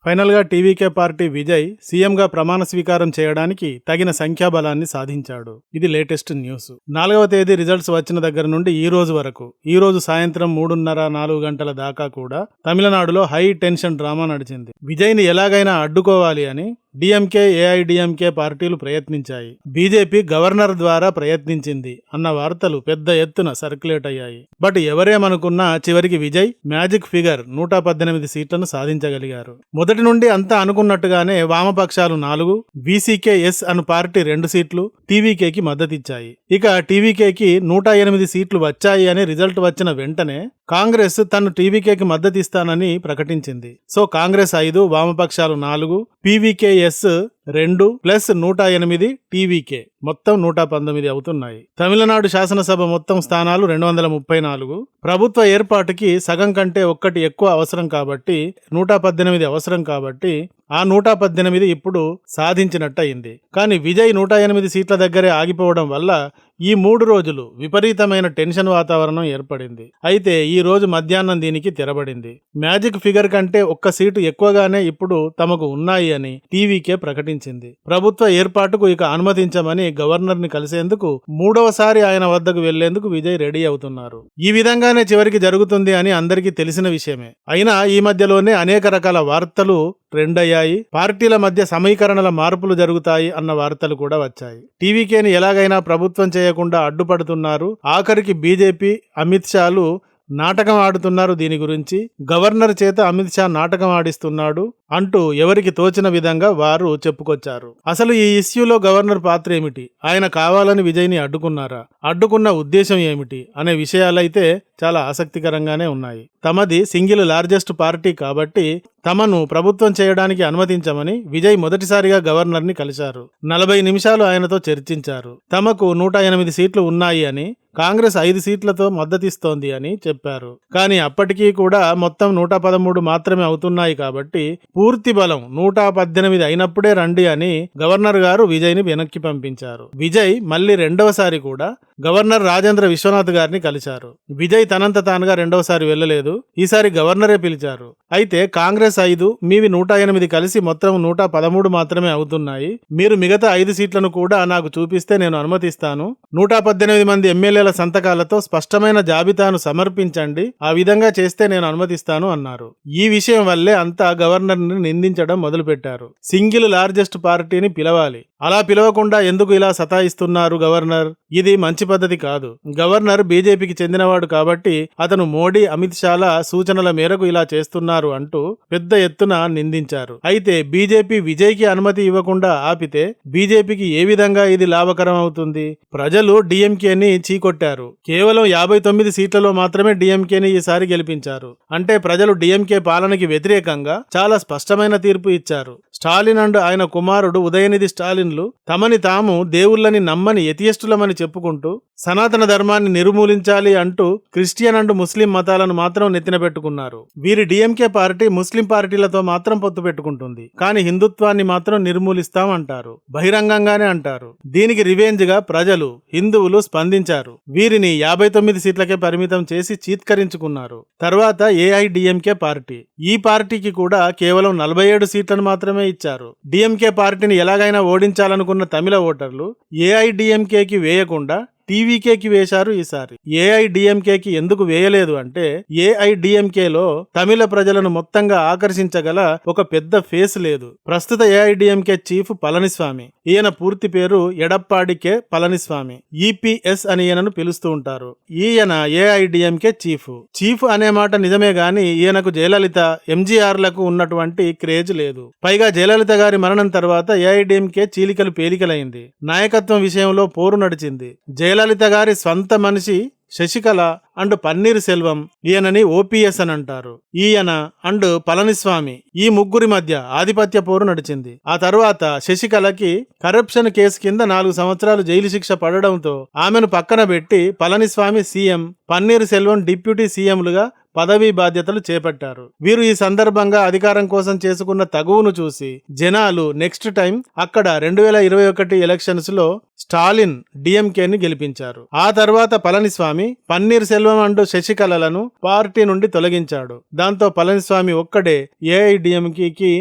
Final గా TVK party Vijay సీఎంగా ప్రమాణ స్వీకారం చేయడానికి తగిన సంఖ్యాబలాన్ని సాధించాడు. ఇది లేటెస్ట్ న్యూస్. 4వ తేదీ రిజల్ట్స్ వచ్చిన దగ్గర నుండి ఈ రోజు వరకు, ఈ రోజు సాయంత్రం 3:30-4 గంటల దాకా కూడా తమిళనాడులో హై టెన్షన్ డ్రామా నడిచింది. విజయ్ ని ఎలాగైనా అడ్డుకోవాలి అని డిఎంకే, ఏఐడిఎంకే పార్టీలు ప్రయత్నించాయి. బీజేపీ గవర్నర్ ద్వారా ప్రయత్నించింది అన్న వార్తలు పెద్ద ఎత్తున సర్క్యులేట్ అయ్యాయి. బట్ ఎవరేమనుకున్నా చివరికి విజయ్ మ్యాజిక్ ఫిగర్ 118 సీట్లను సాధించగలిగారు. మొదటి నుండి అంతా అనుకున్నట్టుగానే వామపక్షాలు 4, వీసీకే-ఎస్ అను పార్టీ 2 సీట్లు టీవీకేకి మద్దతిచ్చాయి. ఇక టీవీకేకి 108 సీట్లు వచ్చాయి అని రిజల్ట్ వచ్చిన వెంటనే కాంగ్రెస్ తను టీవీకేకి మద్దతిస్తానని ప్రకటించింది. సో కాంగ్రెస్ 5, వామపక్షాలు 4, పీవీకేఎస్ 2 ప్లస్ 108 టీవీకే మొత్తం 119 అవుతున్నాయి. తమిళనాడు శాసనసభ మొత్తం స్థానాలు 234. ప్రభుత్వ ఏర్పాటుకి సగం కంటే ఒక్కటి ఎక్కువ అవసరం కాబట్టి 118 అవసరం కాబట్టి ఆ 118 ఇప్పుడు సాధించినట్టయింది. కానీ విజయ్ 108 సీట్ల దగ్గరే ఆగిపోవడం వల్ల ఈ 3 రోజులు విపరీతమైన టెన్షన్ వాతావరణం ఏర్పడింది. అయితే ఈ రోజు మధ్యాహ్నం దీనికి తెరబడింది. మ్యాజిక్ ఫిగర్ కంటే ఒక్క సీటు ఎక్కువగానే ఇప్పుడు తమకు ఉన్నాయి అని టీవీకే ప్రకటించింది. ప్రభుత్వ ఏర్పాటుకు ఇక అనుమతించమని గవర్నర్ ని కలిసేందుకు 3వసారి ఆయన వద్దకు వెళ్లేందుకు విజయ్ రెడీ అవుతున్నారు. ఈ విధంగానే చివరికి జరుగుతుంది అని అందరికీ తెలిసిన విషయమే. అయినా ఈ మధ్యలోనే అనేక రకాల వార్తలు ట్రెండ్ అయ్యాయి. పార్టీల మధ్య సమీకరణల మార్పులు జరుగుతాయి అన్న వార్తలు కూడా వచ్చాయి. టీవీకేని ఎలాగైనా ప్రభుత్వం చేయకుండా అడ్డుపడుతున్నారు. ఆఖరికి బీజేపీ, అమిత్ షాలు నాటకం ఆడుతున్నారు. దీని గురించి గవర్నర్ చేత అమిత్ షా నాటకం ఆడిస్తున్నాడు అంటూ ఎవరికి తోచిన విధంగా వారు చెప్పుకొచ్చారు. అసలు ఈ ఇష్యూలో గవర్నర్ పాత్ర ఏమిటి? ఆయన కావాలని విజయ్ని అడ్డుకున్నారా? అడ్డుకున్న ఉద్దేశం ఏమిటి అనే విషయాలైతే చాలా ఆసక్తికరంగానే ఉన్నాయి. తమది సింగిల్ లార్జెస్ట్ పార్టీ కాబట్టి తమను ప్రభుత్వం చేయడానికి అనుమతించమని విజయ్ మొదటిసారిగా గవర్నర్ ని కలిశారు. 40 నిమిషాలు ఆయనతో చర్చించారు. తమకు 108 సీట్లు ఉన్నాయి అని, కాంగ్రెస్ 5 సీట్లతో మద్దతిస్తోంది అని చెప్పారు. కానీ అప్పటికీ కూడా మొత్తం 113 మాత్రమే అవుతున్నాయి కాబట్టి పూర్తి బలం 118 అయినప్పుడే రండి అని గవర్నర్ గారు విజయ్ ని వెనక్కి పంపించారు. విజయ్ మళ్ళీ 2వసారి కూడా గవర్నర్ రాజేంద్ర విశ్వనాథ్ గారిని కలిశారు. విజయ్ తనంత తానుగా 2వసారి వెళ్లలేదు. ఈసారి గవర్నరే పిలిచారు. అయితే కాంగ్రెస్ 5, మీవి 108 కలిసి మొత్తం 113 మాత్రమే అవుతున్నాయి. మీరు మిగతా 5 సీట్లను కూడా నాకు చూపిస్తే నేను అనుమతిస్తాను. 118 మంది ఎమ్మెల్యేల సంతకాలతో స్పష్టమైన జాబితాను సమర్పించండి. ఆ విధంగా చేస్తే నేను అనుమతిస్తాను అన్నారు. ఈ విషయం వల్లే అంతా గవర్నర్ ని నిందించడం మొదలుపెట్టారు. సింగిల్ లార్జెస్ట్ పార్టీని పిలవాలి, అలా పిలవకుండా ఎందుకు ఇలా సతాయిస్తున్నారు గవర్నర్? ఇది మంచి పద్ధతి కాదు. గవర్నర్ బీజేపీకి చెందినవాడు కాబట్టి అతను మోడీ, అమిత్ షాల సూచనల మేరకు ఇలా చేస్తున్నారు అంటూ పెద్ద ఎత్తున నిందించారు. అయితే బీజేపీ విజయ్కి అనుమతి ఇవ్వకుండా ఆపితే బీజేపీకి ఏ విధంగా ఇది లాభకరం అవుతుంది? ప్రజలు డిఎంకేని చీకొట్టారు. కేవలం 59 సీట్లలో మాత్రమే డిఎంకేని ఈసారి గెలిపించారు. అంటే ప్రజలు డిఎంకే పాలనకి వ్యతిరేకంగా చాలా స్పష్టమైన తీర్పు ఇచ్చారు. స్టాలిన్ అండ్ ఆయన కుమారుడు ఉదయనిధి స్టాలిన్లు తమని తాము దేవుళ్ళని నమ్మని ఎథియస్టులమని చెప్పుకుంటూ సనాతన ధర్మాన్ని నిర్మూలించాలి అంటూ క్రిస్టియన్ అండ్ ముస్లిం మతాలను మాత్రం నెత్తిన పెట్టుకున్నారు. వీరి డిఎంకే పార్టీ ముస్లిం పార్టీలతో మాత్రం పొత్తు పెట్టుకుంటుంది. కానీ హిందుత్వాన్ని మాత్రం నిర్మూలిస్తాం అంటారు. బహిరంగంగానే అంటారు. దీనికి రివెంజ్ గా ప్రజలు, హిందువులు స్పందించారు. వీరిని 59 సీట్లకే పరిమితం చేసి చీత్కరించుకున్నారు. తర్వాత ఏఐడిఎంకే పార్టీ. ఈ పార్టీకి కూడా కేవలం 47 సీట్లను మాత్రమే ఇచ్చారు. డిఎంకే పార్టీని ఎలాగైనా ఓడించాలనుకున్న తమిళ ఓటర్లు ఏఐడిఎంకేకి వేయకుండా టీవీకేకి వేశారు. ఈసారి ఏఐడిఎంకేకి ఎందుకు వేయలేదు అంటే ఏఐడిఎంకేలో తమిళ ప్రజలను మొత్తంగా ఆకర్షించగల ఒక పెద్ద ఫేస్ లేదు. ప్రస్తుత ఏఐడిఎంకే చీఫ్ పళనిస్వామి. ఈయన పూర్తి పేరు ఎడప్పాడి పళనిస్వామి. ఈపీఎస్ అని ఈయనను పిలుస్తూ ఉంటారు. ఈయన ఏఐడిఎంకే చీఫ్ అనే మాట నిజమే గాని ఈయనకు జయలలిత, ఎంజీఆర్లకు ఉన్నటువంటి క్రేజ్ లేదు. పైగా జయలలిత గారి మరణం తర్వాత ఏఐడిఎంకే చీలికలు పేలికలైంది. నాయకత్వం విషయంలో పోరు నడిచింది. జయలలిత గారి స్వంత మనిషి శశికళ అండ్ పన్నీర్ సెల్వం, ఈయనని ఓపీఎస్ అని అంటారు. ఈయన అండ్ పళనిస్వామి, ఈ ముగ్గురి మధ్య ఆధిపత్య పోరు నడిచింది. ఆ తర్వాత శశికళకి కరప్షన్ కేసు కింద 4 సంవత్సరాలు జైలు శిక్ష పడడంతో ఆమెను పక్కన పెట్టి పళనిస్వామి సీఎం, పన్నీర్ సెల్వం డిప్యూటీ సీఎంలుగా పదవీ బాధ్యతలు చేపట్టారు. వీరు ఈ సందర్భంగా అధికారం కోసం చేసుకున్న తగువును చూసి జనాలు నెక్స్ట్ టైం అక్కడ 2021 ఎలక్షన్స్ లో స్టాలిన్ డిఎంకేని గెలిపించారు. ఆ తర్వాత పళనిస్వామి పన్నీర్ సెల్వం అండ్ శశికళలను పార్టీ నుండి తొలగించాడు. దాంతో పళనిస్వామి ఒక్కడే ఏఐడిఎంకేకి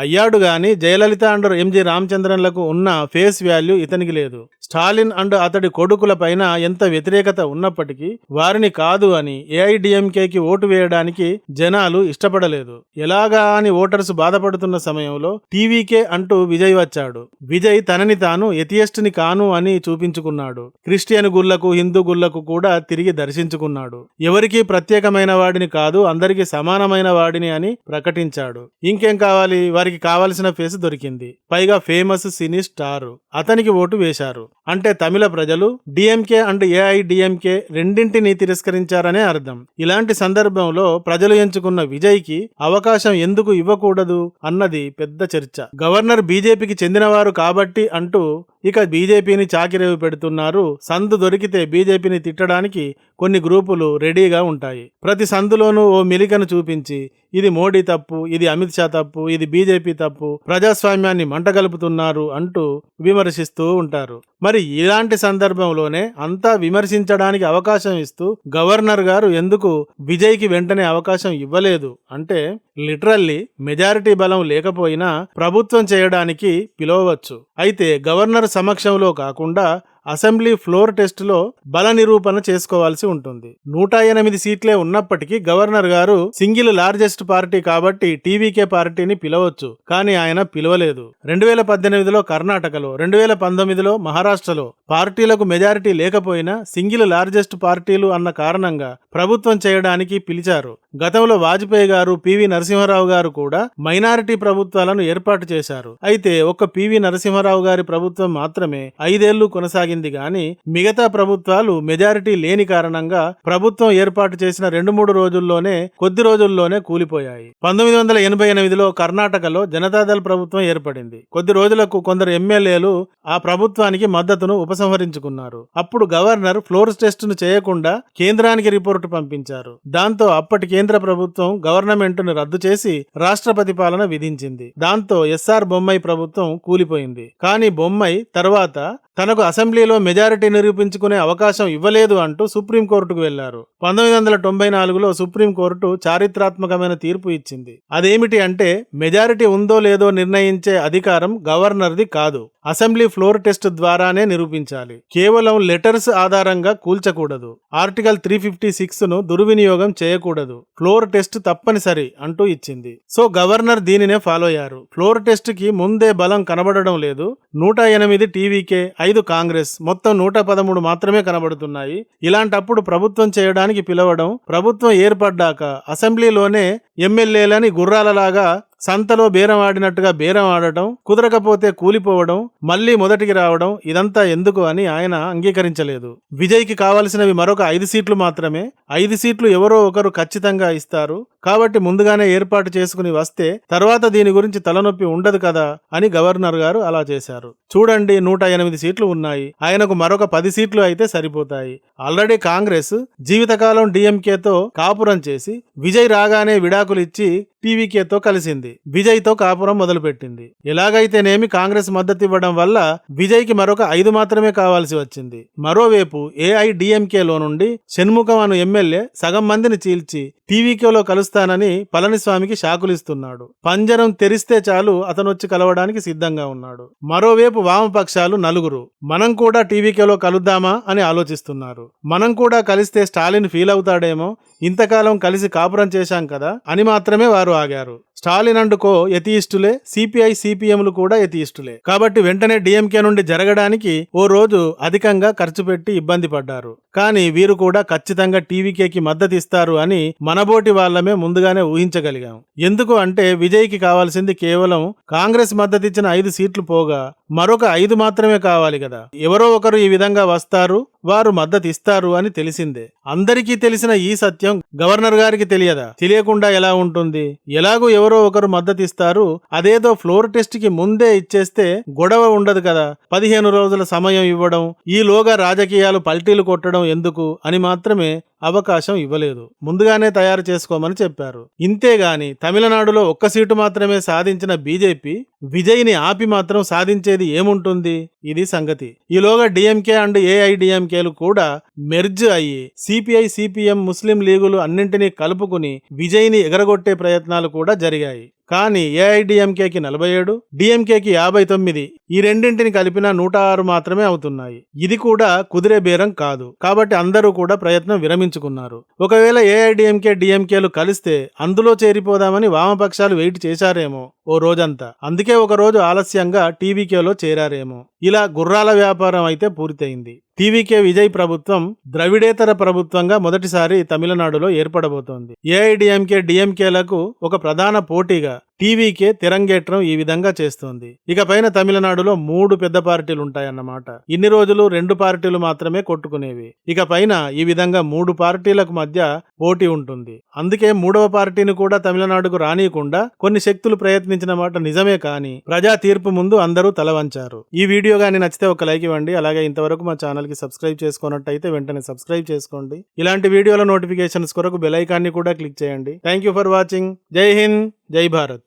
అయ్యాడు గాని జయలలిత అండ్ ఎంజి రామచంద్రన్లకు ఉన్న ఫేస్ వాల్యూ ఇతనికి లేదు. స్టాలిన్ అండ్ అతడి కొడుకుల పైన ఎంత వ్యతిరేకత ఉన్నప్పటికీ వారిని కాదు అని ఏఐడిఎంకేకి ఓటు వేయడానికి జనాలు ఇష్టపడలేదు. ఎలాగా అని ఓటర్స్ బాధపడుతున్న సమయంలో టీవీకే అంటూ విజయ్ వచ్చాడు. విజయ్ తనని తాను ఎథియస్ట్ ని కాను అని చూపించుకున్నాడు. క్రిస్టియన్ గుళ్లకు హిందూ గుళ్లకు కూడా తిరిగి దర్శించుకున్నాడు. ఎవరికీ ప్రత్యేకమైన వాడిని కాదు, అందరికీ సమానమైన వాడిని అని ప్రకటించాడు. ఇంకేం కావాలి, వారికి కావలసిన ఫేస్ దొరికింది. పైగా ఫేమస్ సినీ స్టార్. అతనికి ఓటు వేశారు అంటే తమిళ ప్రజలు డిఎంకే అండ్ ఏఐడిఎంకే రెండింటినీ తిరస్కరించారనే అర్థం. ఇలాంటి సందర్భంలో ప్రజలు ఎంచుకున్న విజయ్ కి అవకాశం ఎందుకు ఇవ్వకూడదు అన్నది పెద్ద చర్చ. గవర్నర్ బీజేపీకి చెందినవారు కాబట్టి అంటూ ఇక బీజేపీని చాకిరేవి పెడుతున్నారు. సందు దొరికితే బీజేపీని తిట్టడానికి కొన్ని గ్రూపులు రెడీగా ఉంటాయి. ప్రతి సందులోనూ ఓ మెలికను చూపించి ఇది మోడీ తప్పు, ఇది అమిత్ షా తప్పు, ఇది బీజేపీ తప్పు, ప్రజాస్వామ్యాన్ని మంటగలుపుతున్నారు అంటూ విమర్శిస్తూ ఉంటారు. మరి ఇలాంటి సందర్భంలోనే అంతా విమర్శించడానికి అవకాశం ఇస్తూ గవర్నర్ గారు ఎందుకు విజయ్కి వెంటనే అవకాశం ఇవ్వలేదు అంటే లిటరల్లీ మెజారిటీ బలం లేకపోయినా ప్రభుత్వం చేయడానికి పిలవవచ్చు. అయితే గవర్నర్ సమక్షంలో కాకుండా అసెంబ్లీ ఫ్లోర్ టెస్టులో బల నిరూపణ చేసుకోవాల్సి ఉంటుంది. 108 సీట్లే ఉన్నప్పటికీ గవర్నర్ గారు సింగిల్ లార్జెస్ట్ పార్టీ కాబట్టి టీవీకే పార్టీని పిలవచ్చు, కానీ ఆయన పిలవలేదు. 2018లో కర్ణాటకలో, 2019లో మహారాష్ట్రలో పార్టీలకు మెజారిటీ లేకపోయినా సింగిల్ లార్జెస్ట్ పార్టీలు అన్న కారణంగా ప్రభుత్వం చేయడానికి పిలిచారు. గతంలో వాజ్పేయి గారు, పివి నరసింహారావు గారు కూడా మైనారిటీ ప్రభుత్వాలను ఏర్పాటు చేశారు. అయితే ఒక్క పివి నరసింహారావు గారి ప్రభుత్వం మాత్రమే 5 ఏళ్లు కొనసాగింది గాని మిగతా ప్రభుత్వాలు మెజారిటీ లేని కారణంగా ప్రభుత్వం ఏర్పాటు చేసిన 2-3 కొద్ది రోజుల్లోనే కూలిపోయాయి. 1988లో కర్ణాటకలో జనతాదళ్ ప్రభుత్వం ఏర్పడింది. కొద్ది రోజులకు కొందరు ఎమ్మెల్యేలు ఆ ప్రభుత్వానికి మద్దతును ఉపసంహరించుకున్నారు. అప్పుడు గవర్నర్ ఫ్లోర్ టెస్ట్ ను చేయకుండా కేంద్రానికి రిపోర్టు పంపించారు. దాంతో అప్పటి కేంద్ర ప్రభుత్వం గవర్నమెంట్ ను రద్దు చేసి రాష్ట్రపతి పాలన విధించింది. దాంతో ఎస్ఆర్ బొమ్మై ప్రభుత్వం కూలిపోయింది. కానీ బొమ్మై తర్వాత తనకు అసెంబ్లీలో మెజారిటీ నిరూపించుకునే అవకాశం ఇవ్వలేదు అంటూ సుప్రీంకోర్టుకు వెళ్లారు. 1994లో సుప్రీంకోర్టు చారిత్రాత్మకమైన తీర్పు ఇచ్చింది. అదేమిటి అంటే మెజారిటీ ఉందో లేదో నిర్ణయించే అధికారం గవర్నర్ది కాదు, అసెంబ్లీ ఫ్లోర్ టెస్ట్ ద్వారానే నిరూపించాలి. కేవలం లెటర్స్ ఆధారంగా కూల్చకూడదు. ఆర్టికల్ 356ను దుర్వినియోగం చేయకూడదు. ఫ్లోర్ టెస్ట్ తప్పనిసరి అంటూ ఇచ్చింది. సో గవర్నర్ దీనినే ఫాలో అయ్యారు. ఫ్లోర్ టెస్ట్ కి ముందే బలం కనబడడం లేదు. 108 టీవీకే, 5 కాంగ్రెస్, మొత్తం 113 మాత్రమే కనబడుతున్నాయి. ఇలాంటప్పుడు ప్రభుత్వం చేయడానికి పిలవడం, ప్రభుత్వం ఏర్పడ్డాక అసెంబ్లీలోనే ఎమ్మెల్యేలని గుర్రాలలాగా సంతలో బేరం ఆడినట్టుగా బేరం ఆడటం, కుదరకపోతే కూలిపోవడం, మళ్లీ మొదటికి రావడం, ఇదంతా ఎందుకు అని ఆయన అంగీకరించలేదు. విజయ్కి కావలసినవి మరొక 5 సీట్లు మాత్రమే. 5 సీట్లు ఎవరో ఒకరు ఖచ్చితంగా ఇస్తారు కాబట్టి ముందుగానే ఏర్పాటు చేసుకుని వస్తే తర్వాత దీని గురించి తలనొప్పి ఉండదు కదా అని గవర్నర్ గారు అలా చేశారు. చూడండి, 108 సీట్లు ఉన్నాయి. ఆయనకు మరొక 10 సీట్లు అయితే సరిపోతాయి. ఆల్రెడీ కాంగ్రెస్ జీవితకాలం డిఎంకేతో కాపురం చేసి విజయ్ రాగానే విడాకులు ఇచ్చి టీవీకేతో కలిసింది. విజయ్తో కాపురం మొదలుపెట్టింది. ఎలాగైతేనేమి కాంగ్రెస్ మద్దతు ఇవ్వడం వల్ల విజయ్కి మరొక 5 మాత్రమే కావాల్సి వచ్చింది. మరోవైపు ఏఐడిఎంకేలో నుండి షణ్ముఖం అను ఎమ్మెల్యే సగం మందిని చీల్చి టీవీకేలో కలుస్తానని పళనిస్వామికి షాకులిస్తున్నాడు. పంజరం తెరిస్తే చాలు అతనొచ్చి కలవడానికి సిద్ధంగా ఉన్నాడు. మరోవైపు వామపక్షాలు 4 మనం కూడా టీవీకేలో కలుద్దామా అని ఆలోచిస్తున్నారు. మనం కూడా కలిస్తే స్టాలిన్ ఫీల్ అవుతాడేమో, ఇంతకాలం కలిసి కాపురం చేశాం కదా అని మాత్రమే వారు ఆగారు. స్టాలిన్ అండ్ కో ఎథియిస్టులే, సిపిఐ సిపిఎంలు కూడా ఎథియిస్టులే. కాబట్టి వెంటనే డిఎంకే నుండి జరగడానికి ఓ రోజు అధికంగా ఖర్చు పెట్టి ఇబ్బంది పడ్డారు. కానీ వీరు కూడా ఖచ్చితంగా టీవీకేకి మద్దతు ఇస్తారు అని మనబోటి వాళ్ళమే ముందుగానే ఊహించగలిగాం. ఎందుకు అంటే విజయ్కి కావాల్సింది కేవలం కాంగ్రెస్ మద్దతిచ్చిన 5 సీట్లు పోగా మరొక 5 మాత్రమే కావాలి కదా. ఎవరో ఒకరు ఈ విధంగా వస్తారు, వారు మద్దతు ఇస్తారు అని తెలిసిందే. అందరికీ తెలిసిన ఈ సత్యం గవర్నర్ గారికి తెలియదా? తెలియకుండా ఎలా ఉంటుంది? ఎలాగూ ఎవరో ఒకరు మద్దతు ఇస్తారు, అదేదో ఫ్లోర్ టెస్ట్ కి ముందే ఇచ్చేస్తే గొడవ ఉండదు కదా. 15 రోజుల సమయం ఇవ్వడం, ఈలోగా రాజకీయాలు పల్టీలు కొట్టడం ఎందుకు అని మాత్రమే అవకాశం ఇవ్వలేదు, ముందుగానే తయారు చేసుకోమని చెప్పారు. ఇంతేగాని తమిళనాడులో ఒక్క సీటు మాత్రమే సాధించిన బీజేపీ విజయ్ని ఆపి మాత్రం సాధించేది ఏముంటుంది? ఇది సంగతి. ఈలోగా డిఎంకే అండ్ ఏఐడిఎంకేలు కూడా మెర్జ్ అయ్యి సిపిఐ, సిపిఎం, ముస్లిం లీగులు అన్నింటినీ కలుపుకుని విజయ్ని ఎగరగొట్టే ప్రయత్నాలు కూడా జరిగాయి. కానీ ఏఐడిఎంకేకి 47, డిఎంకేకి 59, ఈ రెండింటిని కలిపిన 106 మాత్రమే అవుతున్నాయి. ఇది కూడా కుదిరే బేరం కాదు. కాబట్టి అందరూ కూడా ప్రయత్నం విరమించుకున్నారు. ఒకవేళ ఏఐడిఎంకే, డిఎంకేలు కలిస్తే అందులో చేరిపోదామని వామపక్షాలు వెయిట్ చేశారేమో ఓ రోజంతా. అందుకే ఒక రోజు ఆలస్యంగా టీవీకేలో చేరారేమో. ఇలా గుర్రాల వ్యాపారం అయితే పూర్తయింది. టీవీకే విజయ్ ప్రభుత్వం ద్రవిడేతర ప్రభుత్వంగా మొదటిసారి తమిళనాడులో ఏర్పడబోతోంది. ఏఐడిఎంకే, డిఎంకేలకు ఒక ప్రధాన పోటీగా టీవీకే తిరంగేట్రం ఈ విధంగా చేస్తోంది. ఇకపైన తమిళనాడులో 3 పెద్ద పార్టీలు ఉంటాయన్నమాట. ఇన్ని రోజులు 2 పార్టీలు మాత్రమే కొట్టుకునేవి. ఇకపైన ఈ విధంగా 3 పార్టీలకు మధ్య పోటీ ఉంటుంది. అందుకే 3వ పార్టీని కూడా తమిళనాడుకు రానియకుండా కొన్ని శక్తులు ప్రయత్నించిన మాట నిజమే, కానీ ప్రజా తీర్పు ముందు అందరూ తలవంచారు. ఈ వీడియో గాని నచ్చితే ఒక లైక్ ఇవ్వండి. అలాగే ఇంతవరకు మా ఛానల్ కి సబ్స్క్రైబ్ చేసుకున్నట్టయితే వెంటనే సబ్స్క్రైబ్ చేసుకోండి. ఇలాంటి వీడియోల నోటిఫికేషన్స్ కొరకు బెల్ ఐకాన్ని కూడా క్లిక్ చేయండి. Thank you for watching. జై హింద్, జై భారత్.